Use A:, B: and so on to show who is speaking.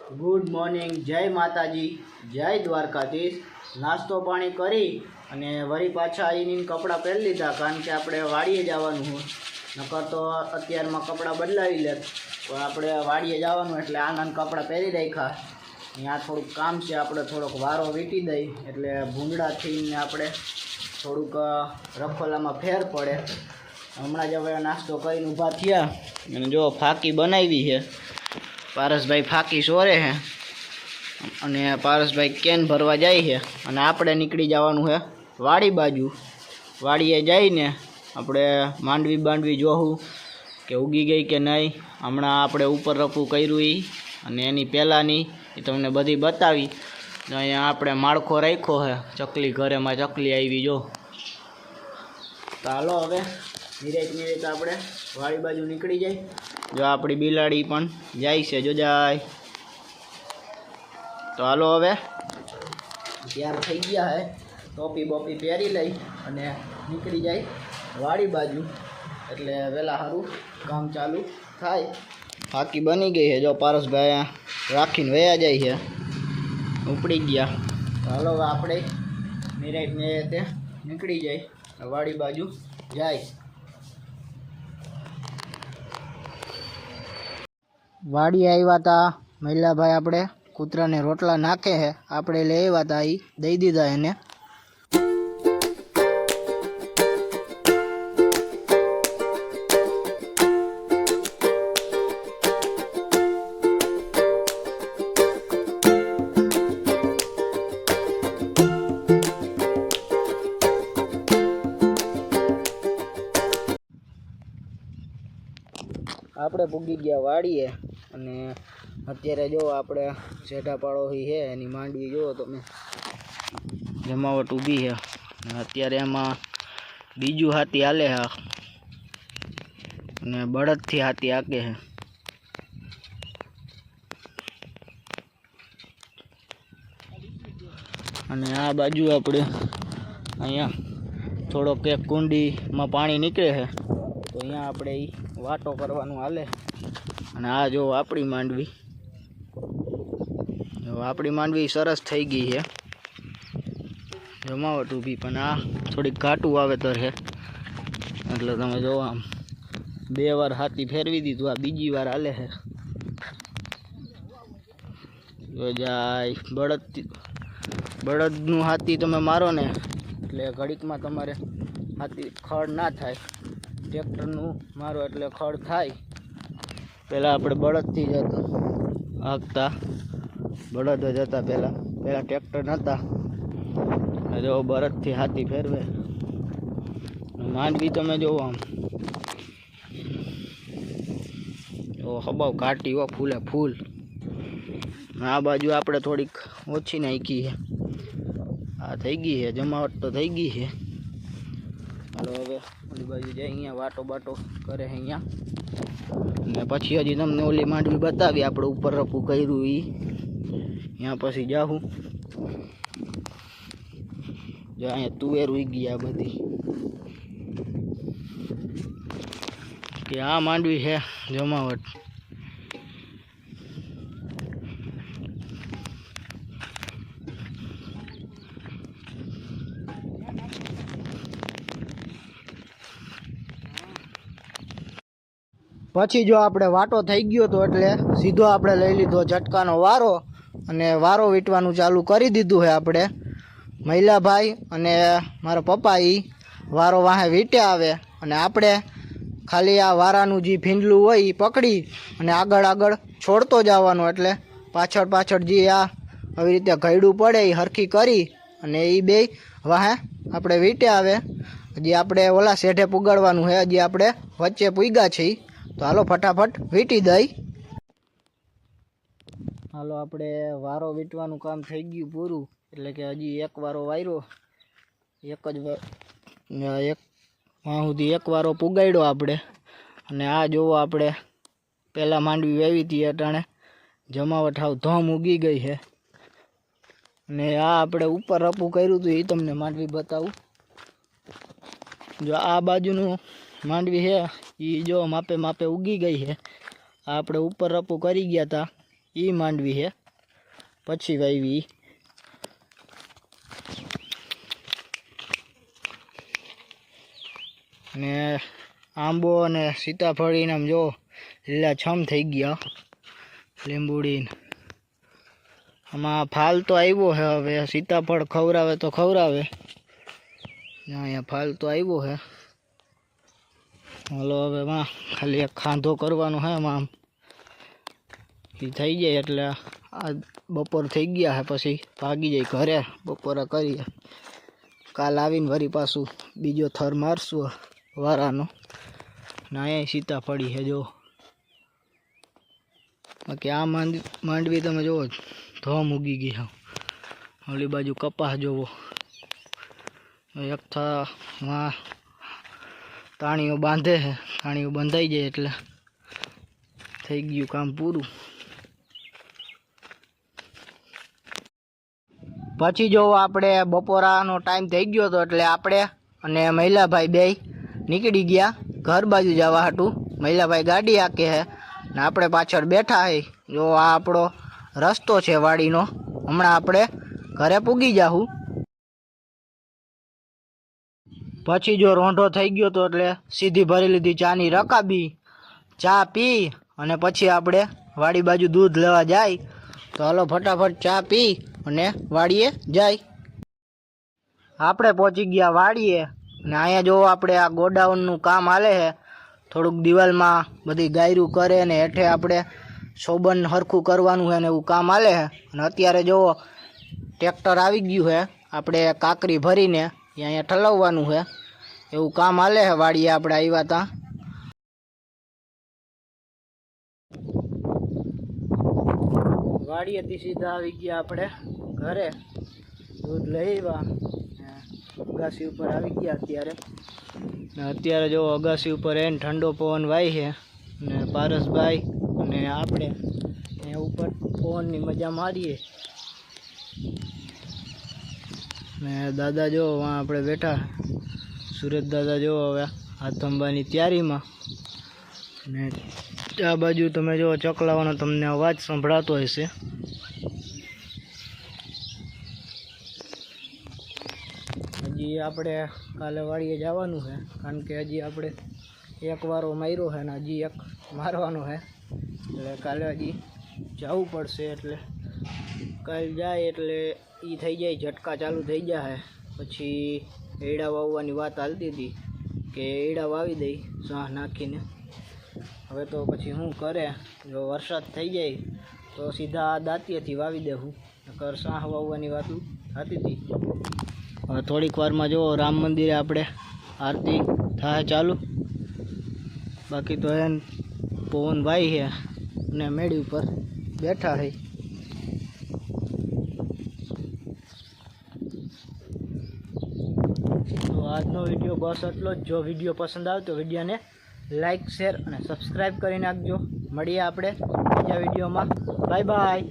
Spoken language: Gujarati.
A: ગુડ મોર્નિંગ, જય માતાજી, જય દ્વારકાધીશ। નાસ્તો પાણી કરી અને વળી પાછા આવીને કપડાં પહેરી લીધા, કારણ કે આપણે વાડીએ જવાનું હોય। નકર તો અત્યારમાં કપડાં બદલાવી લે, પણ આપણે વાડીએ જવાનું એટલે આનંદ કપડાં પહેરી રાખ્યા। ત્યાં થોડુંક કામ છે, આપણે થોડોક વારો વીટી દઈ એટલે ભૂંગળાથી ને આપણે થોડુંક રખોલામાં ફેર પડે। હમણાં જ હવે નાસ્તો કરીને ઊભા થયા અને જો ફાકી બનાવી છે। પારસભાઈ ફાકી સોરે છે અને પારસભાઈ કેન ભરવા જાય છે અને આપણે નીકળી જવાનું છે વાડી બાજુ। વાડીએ જઈને આપણે માંડવી જોવું કે ઉગી ગઈ કે નહીં। હમણાં આપણે ઉપર રફું કર્યું એ અને એની પહેલાંની એ તમને બધી બતાવી। અહીંયા આપણે માળખો રાખ્યો છે, ચકલી ઘરેમાં ચકલી આવી જો। તો હાલો હવે ધીરે આપણે વાડી બાજુ નીકળી જાય। જો આપણી બિલાડી પણ જાય છે, જો જાય। તો હાલો હવે તૈયાર થઈ ગયા હે, ટોપી બોપી પહેરી લઈ અને નીકળી જાય વાડી બાજુ, એટલે વહેલા સારું કામ ચાલુ થાય। ફાકી બની ગઈ છે, જો પારસભાઈ રાખીને વયા જાય છે, ઉપડી ગયા। તો હાલો હવે આપણે નિરાતે નીકળી જાય વાડી બાજુ જાય। વાડી આવ્યા હતા મહિલાભાઈ, આપણે કૂતરાને રોટલા નાખે છે, આપણે લઈ આવ્યા હતા, એ દઈ દીધા એને। આપણે પૂગી ગયા વાડીએ અને અત્યારે જો આપણે શેઢા પાડોશી છે એની માંડવી જુઓ તમે, જમાવટ ઊભી છે અને અત્યારે એમાં બીજું હાથી હાલે છે અને બળદથી હાથી હાકે છે। અને આ બાજુ આપણે અહીંયા થોડોક એક કુંડીમાં પાણી નીકળે છે, તો અહીંયા આપણે એ વાટો કરવાનું હાલે। અને આ જો આપણી માંડવી સરસ થઈ ગઈ છે, જમાવટ ઊભી, પણ આ થોડીક ઘાટું વાવેતર છે, એટલે તમે જો આમ 2 વાર હાથી ફેરવી દીધું, આ બીજી વાર હાલે છે। જો જાય બળદનું હાથી તમે મારો ને એટલે ઘડીકમાં તમારે હાથી ખડ ના થાય, ટ્રેક્ટરનું મારો એટલે ખડ થાય। પહેલાં આપણે બળદથી જ હાંકતા, બળદ જ હતા પહેલાં ટ્રેક્ટર નહોતા, જો બળદથી હાથી ફેરવે। માંડવી તમે જોવો આમ જો હબાવ કાઢી હો, ફૂલે ફૂલ। આ બાજુ આપણે થોડીક ઓછી નાખી છે, આ થઈ ગઈ છે જમાવટ, તો થઈ ગઈ છે। હાલો હવે ઓલી બાજુ જાય, અહીંયા વાટો બાટો કરે છે અહીંયા, ને પછી હજી તમને ઓલી માંડવી બતાવી આપણે ઉપર રફું કર્યું એ, ત્યાં પછી જાઉં। જો અહીંયા તુવેર ઉગી આ બધી, કે આ માંડવી છે જમાવટ। પછી જો આપણે વાટો થઈ ગયો તો એટલે સીધો આપણે લઈ લીધો ઝટકાનો વારો અને વારો વીટવાનું ચાલુ કરી દીધું છે આપણે। મહિલાભાઈ અને મારા પપ્પા એ વારો વાહે વીટે આવે અને આપણે ખાલી આ વારાનું જે ભીંડલું હોય એ પકડી અને આગળ છોડતો જવાનું, એટલે પાછળ જે આ આવી રીતે ઘયડું પડે એ હરખી કરી અને એ બે વાહે આપણે વીટે આવે। હજી આપણે ઓલા શેઢે પુગાડવાનું છે, હજી આપણે વચ્ચે પૂગ્યા છીએ, તો હાલો ફટાફટ વીટી દઈ। હાલો આપણે વારો વીટવાનું કામ થઈ ગયું પૂરું, એટલે કે હજી એક વારો વાયરો, એક સુધી એક વારો પુગાડ્યો આપણે। અને આ જોવો આપણે પહેલાં માંડવી વાવી હતી, અટાણે જમાવટ હાવ ધોમ ઉગી ગઈ છે। અને આ આપણે ઉપર રપું કર્યું હતું એ તમને માંડવી બતાવું। જો આ બાજુનું માંડવી છે એ જો માપે ઉગી ગઈ છે। આપણે ઉપર રપું કરી ગયા હતા એ માંડવી છે, પછી વાવી. ને આંબો અને સીતાફળીને આમ જો લીલા છમ થઈ ગયા. લીંબુડીને આમાં ફાલ તો આવ્યો છે. હવે સીતાફળ ખવડાવે તો ખવડાવે. અહીંયા ફાલ તો આવ્યો છે. હાલો હવે માં ખાલી એક ખાંધો કરવાનો છે. આમાં આમ એ થઈ જાય એટલે આ બપોર થઈ ગયા છે. પછી ભાગી જાય ઘરે. બપોરા કરીએ. કાલ આવીને વળી પાછું બીજો થર મારશું વારાનો. ને અહીંયા સીતાફળી છે જો. બાકી આ માંડવી તમે જુઓ ધોમ ઉગી ગઈ. ઓલી બાજુ કપાસ જોવો. એક થા તાણીઓ બાંધે છે. તાણીઓ બંધાઈ જાય એટલે થઈ ગયું કામ પૂરું. પછી જો આપણે બપોરાનો ટાઈમ થઈ ગયો હતો એટલે આપણે અને મહિલાભાઈ બે નીકળી ગયા ઘર બાજુ જવા હાટું. મહિલાભાઈ ગાડી હાકે છે ને આપણે પાછળ બેઠા છે. જો આ આપણો રસ્તો છે વાડીનો. હમણાં આપણે ઘરે પૂગી જાઉં. પછી જો રોંઢો થઈ ગયો તો એટલે સીધી ભરી લીધી ચાની રકાબી. ચા પી અને પછી આપણે વાડી બાજુ દૂધ લેવા જાય. તો હાલો ફટાફટ ચા પી અને વાડીએ જાય. આપણે પહોંચી ગયા વાડીએ. ને અહીંયા જો આપણે આ ગોડાઉનનું કામ હાલે છે. થોડુંક દિવાલમાં બધી ગાયરું કરે ને હેઠે આપણે શોબન હરખું કરવાનું છે ને એવું કામ હાલે છે. અને અત્યારે જો ટ્રેક્ટર આવી ગયું છે. આપણે કાંકરી ભરીને અહીંયા ઠલવવાનું છે એવું કામ હાલે છે વાડીએ. આપણે આવ્યા હતા. વાડીએથી સીધા આવી ગયા આપણે ઘરે. દૂધ લઈ આવ્યા. અગાસી ઉપર આવી ગયા અત્યારે. ને અત્યારે જો અગાસી ઉપર એને ઠંડો પવન વાય છે. ને પારસભાઈ અને આપણે એ ઉપર પવનની મજા મારીએ. ને દાદા જો વहाँ આપણે બેઠા. સુરત દાદા જો હવે હાથ ધંબાની તૈયારીમાં. ને આ બાજુ તમે જો ચકલાવાનો તમને અવાજ સંભળાતો હશે. હજી આપણે કાલે વાડીએ જવાનું છે. કારણ કે હજી આપણે એક વારો માર્યો છે ને હજી એક મારવાનો છે. એટલે કાલે હજી જવું પડશે. એટલે કાલે જાય એટલે એ થઈ જાય ઝટકા ચાલુ થઈ જાય. પછી એડા વાવવાની વાત હાલતી હતી કે એડા વાવી દઈ સાહ નાખીને. હવે તો પછી શું કરે, જો વરસાદ થઈ જાય તો સીધા દાંતીએથી વાવી દેવું. નકર સાહ વાવવાની વાત થતી હતી. હવે થોડીક વારમાં જો રામ મંદિરે આપણે આરતી થાય ચાલુ. બાકી તો એને પવન ભાઈ છે અને મેળી ઉપર બેઠા છે. તો આજનો વિડીયો બસ એટલો જ. જો વિડીયો પસંદ આવે તો વિડીયોને લાઈક શેર અને સબસ્ક્રાઈબ કરી નાખજો. મળીએ આપણે બીજા વિડીયોમાં. Bye bye.